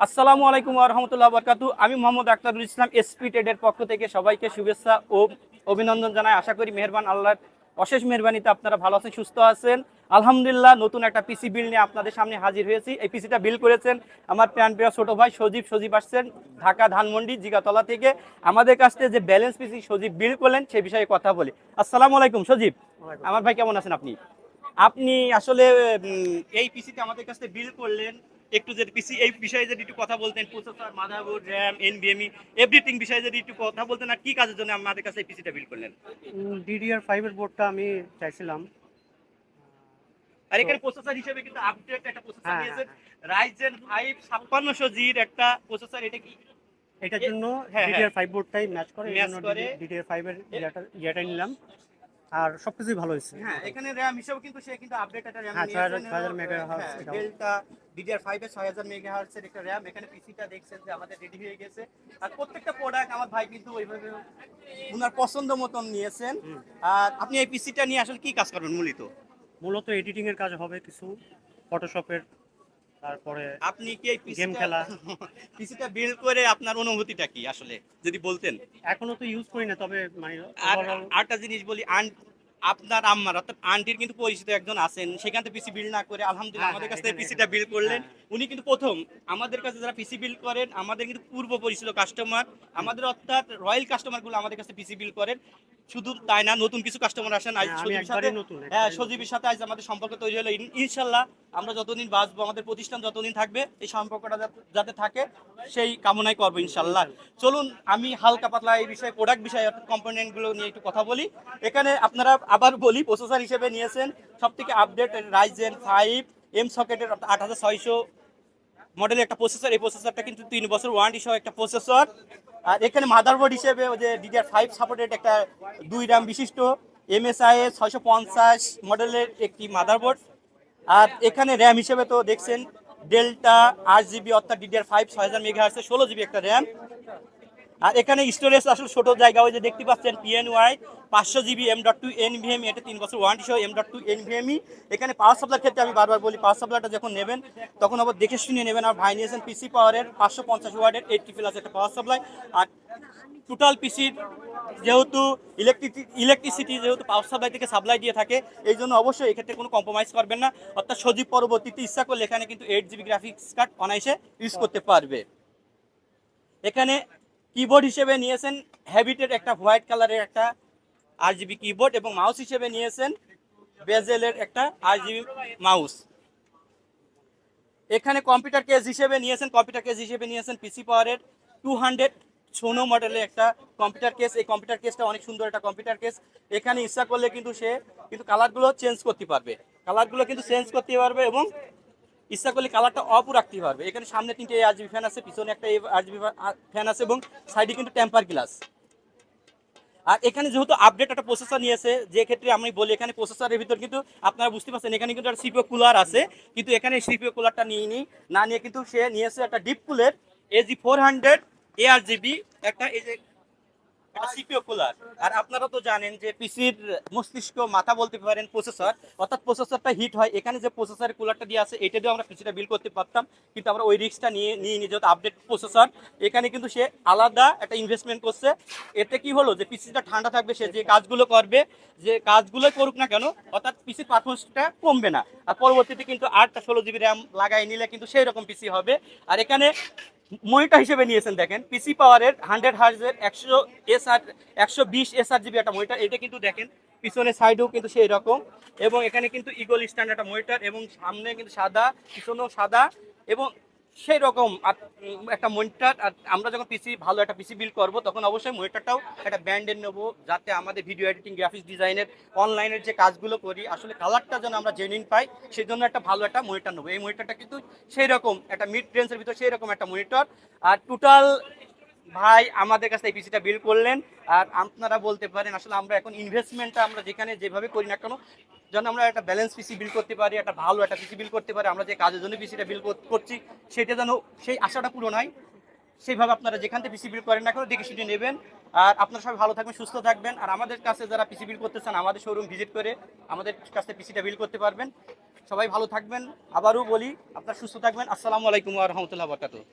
আসসালামু আলাইকুম ওয়া রাহমাতুল্লাহি ওয়া বারাকাতুহু। আমি মোহাম্মদ আখতারুল ইসলাম এসপি ট্রেডের পক্ষ থেকে সবাইকে শুভেচ্ছা ও অভিনন্দন জানাই। আশা করি মেহেরবান আল্লাহর অশেষ মেহেরবানিতে আপনারা ভালো আছেন, সুস্থ আছেন। আলহামদুলিল্লাহ, নতুন একটা পিসি বিল নিয়ে আপনাদের সামনে হাজির হয়েছি। এই পিসিটা বিল করেছেন আমার প্রাণপ্রিয় ছোট ভাই সজীব আসছেন ঢাকা ধানমন্ডি জিগাতলা থেকে। আমাদের কাছ থেকে যে ব্যালেন্স পিসি সজীব বিল করলেন সে বিষয়ে কথা বলি। আসসালামু আলাইকুম সজীব। আমার ভাই কেমন আছেন আপনি? আপনি আসলে এই পিসিতে আমাদের কাছ থেকে বিল করলেন, একটু যদি পিসি এই বিষয়ে যদি একটু কথা বলতেন, processor, motherboard, RAM, NVMe everything বিষয়ে যদি একটু কথা বলতেন, আর কি কাজের জন্য আমাদের কাছে এই পিসিটা বিল করলেন? DDR5 এর বোর্ডটা আমি চাইছিলাম। আর তো এখানে প্রসেসর হিসেবে কিন্তু আপডেট একটা প্রসেসর হ্যাঁ, হ্যাঁ, নিয়েছেন, হ্যাঁ। রাইজেন 5 5600G'র একটা প্রসেসর। এটা কি এটার জন্য হ্যাঁ হ্যাঁ DDR5 বোর্ডটাই ম্যাচ করে, এই ম্যাচ জন্য করে। DDR5 এর ইয়েটাই নিলাম। আর সবকিছুই ভালো হয়েছে হ্যাঁ, মোটামুটি। এখানে র্যাম হিসেবে কিন্তু সে কিন্তু আপডেট একটা র্যাম হ্যাঁ, নিয়েছেন, 6000 মেগাহার্টজ হ্যাঁ এটাও। ডেল্টা DDR5 এর 6000 মেগাহার্টজ এর একটা র্যাম। এখানে পিসিটা দেখছেন যে আমাদের রেডি হয়ে গেছে। আর প্রত্যেকটা প্রোডাক্ট আমার ভাই কিন্তু ওইভাবে উনার পছন্দ মতন নিয়েছেন। হুম। আর আপনি এই পিসিটা নিয়ে আসলে কি কাজ করবেন মূলত? মূলত এডিটিং এর কাজ হবে কিছু, ফটোশপের, তারপরে আপনি কি এই গেম পিসিটা খেলা। পিসিটা বিল্ড করে আপনার অনুভূতিটা কি আসলে যদি বলতেন? এখনো তো ইউজ করি না, তবে মানে আর ওভারঅল। আরেকটা জিনিস বলি, আপনার আম্মার অর্থাৎ আন্টির কিন্তু পরিচিত একজন আছেন, সেখান থেকে পিসি বিল্ড না করে আলহামদুলিল্লাহ হ্যাঁ, আমাদের হ্যাঁ, কাছ থেকে এখানে পিসিটা বিল্ড করলেন। হ্যাঁ। উনি কিন্তু প্রথম আমাদের কাছে যারা পিসি বিল্ড করেন আমাদের কিন্তু পূর্ব পরিচিত কাস্টমার, হুম। আমাদের অর্থাৎ রয়্যাল কাস্টমারগুলো আমাদের কাছে পিসি বিল্ড করেন। শুধু তাই না, নতুন কিছু কাস্টমার আসেন আজ হ্যাঁ, আমি সজীবের সাথে। একবারই নতুন, হ্যাঁ, একবারই নতুন। সজীবের সাথে আজ আমাদের সম্পর্ক তৈরি হলো। ইনশাল্লাহ আমরা যতদিন বাঁচবো, আমাদের প্রতিষ্ঠান যতদিন থাকবে, এই সম্পর্কটা যাতে থাকে সেই কামনাই করবো ইনশাল্লাহ। ইনশাল্লাহ। চলুন আমি হালকা পাতলা এই বিষয়ে, প্রোডাক্ট বিষয়ে অর্থাৎ কম্পোনেন্টগুলো নিয়ে একটু কথা বলি। এখানে আপনারা আবার বলি, প্রসেসর হিসেবে নিয়েছেন সব থেকে আপডেট রাইজেন 5 এম সকেটের 8600 মডেলের একটা প্রসেসর। এই প্রসেসরটা কিন্তু 3 বছর ওয়ারেন্টি সহ একটা প্রসেসর। আর এখানে মাদারবোর্ড হিসেবে ওই যে DDR5 সাপোর্টেড একটা 2 RAM বিশিষ্ট MSI 650 মডেলের একটি মাদারবোর্ড। আর এখানে র্যাম হিসেবে তো দেখছেন ডেল্টা 8 GB অর্থাৎ DDR5 6000 মেগাহার্টজের 16 GB একটা র্যাম। আর এখানে স্টোরেজ আসলে ছোট জায়গা, ওই যে দেখতে পাচ্ছেন PNY 500 GB M.2 NVMe, এটা 3 বছর ওয়ারেন্টি সহ M.2 NVMe। এখানে পাওয়ার সাপ্লাইয়ের ক্ষেত্রে আমি বারবার বলি, পাওয়ার সাপ্লাইটা যখন নেবেন তখন আবার দেখে শুনে নেবেন। আর ভাই নিয়েছেন পিসি পাওয়ারের 550 ওয়াটের 80+ একটা পাওয়ার সাপ্লাই। আর টোটাল পিসির যেহেতু ইলেকট্রিসিটি যেহেতু পাওয়ার সাপ্লাই থেকে সাপ্লাই দিয়ে থাকে, এই জন্য অবশ্যই এক্ষেত্রে কোনো কম্প্রোমাইজ করবেন না। অর্থাৎ সজীব পরবর্তীতে ইচ্ছা করলে এখানে কিন্তু 8 GB গ্রাফিক্স কার্ড অনায়াসে ইউজ করতে পারবে। এখানে কিবোর্ড হিসেবে নিয়েছেন হ্যাবিটের একটা হোয়াইট কালারের একটা RGB কিবোর্ড, এবং মাউস হিসেবে নিয়েছেন বেজেলের একটা RGB মাউস। এখানে কম্পিউটার কেস হিসেবে নিয়েছেন পিসি পাওয়ারের 200 সোনো মডেলের একটা কম্পিউটার কেস। এই কম্পিউটার কেসটা অনেক সুন্দর একটা কম্পিউটার কেস। এখানে ইচ্ছা করলে কিন্তু সে কিন্তু কালারগুলো চেঞ্জ করতে পারবে, এবং ইচ্ছা করলে কালারটা অফও রাখতে পারবে। এখানে সামনে 3টে RGB ফ্যান আছে, পিছনে একটা RGB ফ্যান আছে, এবং সাইডে কিন্তু টেম্পার গ্লাস। আর এখানে যেহেতু আপডেট একটা প্রসেসর নিয়েছে, যে ক্ষেত্রে আমি বলি এখানে প্রসেসরের ভিতর কিন্তু আপনারা বুঝতে পারছেন এখানে কিন্তু একটা সিপিইউ কুলার আছে, কিন্তু এখানে সিপিইউ কুলারটা না নিয়ে কিন্তু সে নিয়েছে একটা ডিপ কুলের AG400 ARGB একটা, এই যে এটা সিপিইউ কুলার। আর আপনারা তো জানেন যে পিসির মস্তিষ্ক মাথা বলতে পারেন প্রসেসর, অর্থাৎ প্রসেসরটা হিট হয়। এখানে যে প্রসেসরের কুলারটা দিয়ে আছে এটা দিয়ে আমরা পিসিটা বিল করতে পারতাম, কিন্তু আমরা ওই রিস্কটা নিয়ে যেহেতু আপডেট প্রসেসর, এখানে কিন্তু সে আলাদা একটা ইনভেস্টমেন্ট করছে। এতে কি হলো যে পিসিটা ঠান্ডা থাকবে, সে যে কাজগুলো করবে, যে কাজগুলোই করুক না কেন, অর্থাৎ পিসির পারফরমেন্সটা কমবে না। আর পরবর্তীতে কিন্তু 8টা 16 GB র্যাম লাগাই নিলে কিন্তু সেই রকম পিসি হবে। আর এখানে মনিটর হিসেবে নিয়েছেন দেখেন পিসি পাওয়ারের 100 হার্জের 120 SRGB একটা মনিটর। এটা কিন্তু দেখেন পিছনের সাইডেও কিন্তু সেই রকম, এবং এখানে কিন্তু ইগল স্ট্যান্ড একটা মনিটর, এবং সামনে কিন্তু সাদা, পিছনেও সাদা, এবং সেই রকম একটা মনিটর। আর আমরা যখন ভালো একটা পিসি বিল্ড করবো তখন অবশ্যই মনিটরটাও একটা ব্র্যান্ডের নেবো, যাতে আমাদের ভিডিও এডিটিং, গ্রাফিক্স ডিজাইনের, অনলাইনের যে কাজগুলো করি আসলে কালারটা যেন আমরা জেনুইন পাই, সেই জন্য একটা ভালো একটা মনিটর নেবো। এই মনিটরটা কিন্তু সেই রকম একটা মিড রেঞ্জের ভিতর সেই রকম একটা মনিটর। আর টোটাল ভাই আমাদের কাছে এই পিসিটা বিল করলেন। আর আপনারা বলতে পারেন আসলে আমরা এখন ইনভেস্টমেন্টটা আমরা যেখানে যেভাবে করি না কেন, যেন আমরা একটা ব্যালেন্স পিসি বিল করতে পারি, একটা ভালো একটা পিসি বিল করতে পারি, আমরা যে কাজের জন্য পিসিটা বিল করছি সেটা যেন সেই আশাটা পূরণ হয়। সেইভাবে আপনারা যেখান থেকে পিসি বিল করেন না কেন দেখে শুনে নেবেন। আর আপনারা সবাই ভালো থাকবেন, সুস্থ থাকবেন। আর আমাদের কাছে যারা পিসি বিল করতে চান আমাদের শোরুম ভিজিট করে আমাদের কাছে পিসিটা বিল করতে পারবেন। সবাই ভালো থাকবেন, আবারও বলি আপনারা সুস্থ থাকবেন। আসসালামু আলাইকুম ওয়া রাহমাতুল্লাহি ওয়া বারাকাতুহু।